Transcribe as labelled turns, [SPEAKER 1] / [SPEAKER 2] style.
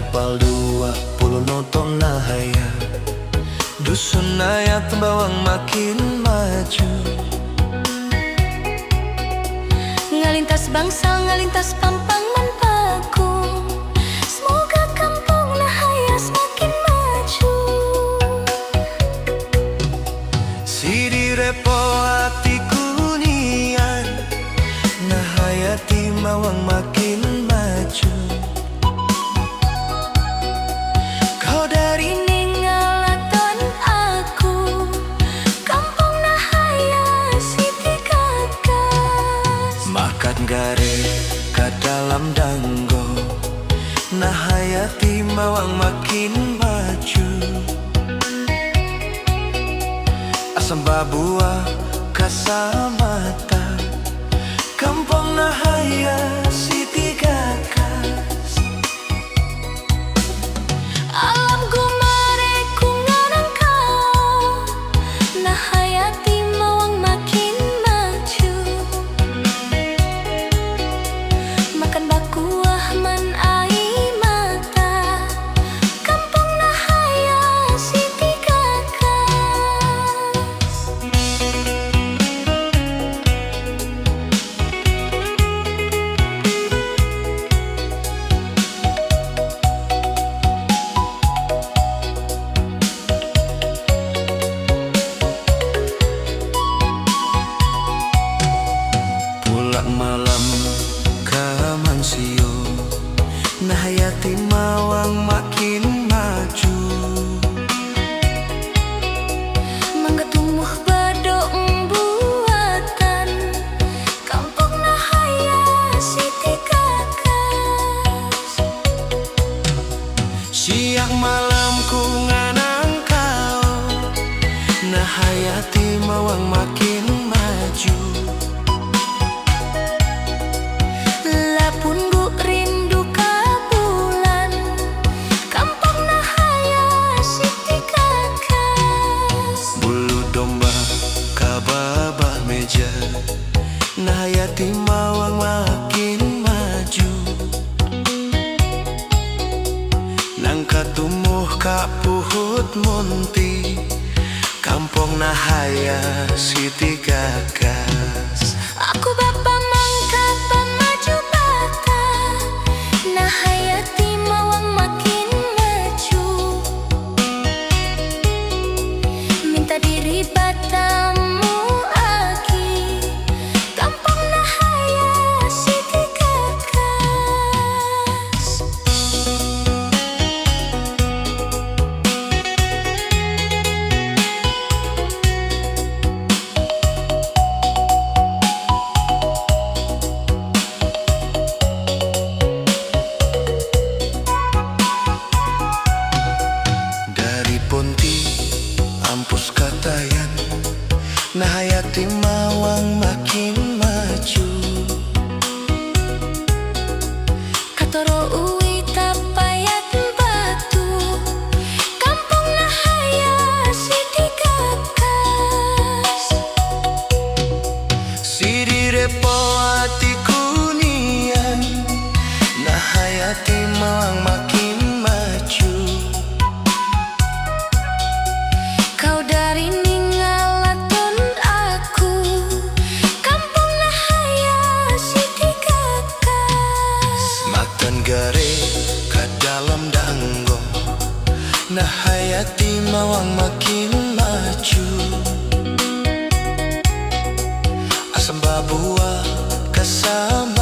[SPEAKER 1] Pal 20 nonton nahaya dusun ayat bawang makin maju.
[SPEAKER 2] Ngalintas bangsa, ngalintas pampang manpaku. Semoga kampung nahaya semakin maju.
[SPEAKER 1] Si repo hatiku nian nahaya ti mawang makin maju. Gare ke dalam danggo nahaya ti mawang makin maju. Asam babua kasamata kampung nahaya siti gagas.
[SPEAKER 2] Alam gumare ku ngarang kau nahaya ti mawang makin maju. Makan bakuah man ai mata kampung nahaya siti gagas.
[SPEAKER 1] Pulang malam Mansio nahaya ti mawang makin maju.
[SPEAKER 2] Mangga tumbuh badong buatan kampung nahaya siti gagas.
[SPEAKER 1] Siang malam ku nganang kau nahaya ti mawang makin maju. Nahaya ti mawang makin maju. Nangka tumuh ka puhut munti kampung nahaya siti gagas.
[SPEAKER 2] Aku bapa mangka pamaju bata nahaya ti mawang makin maju. Minta diri batamu
[SPEAKER 1] ampus katayan nahaya ti mawang makin maju.
[SPEAKER 2] Katoro uwi tapayat batu kampung nahaya siti gagas.
[SPEAKER 1] Si repo hatiku nian nahaya ti mawang makin maju.
[SPEAKER 2] Kau dari ningalaton aku kampung nahaya siti gagas.
[SPEAKER 1] Makan gare ke dalam danggo nahaya ti mawang makin maju. Asam babua kasam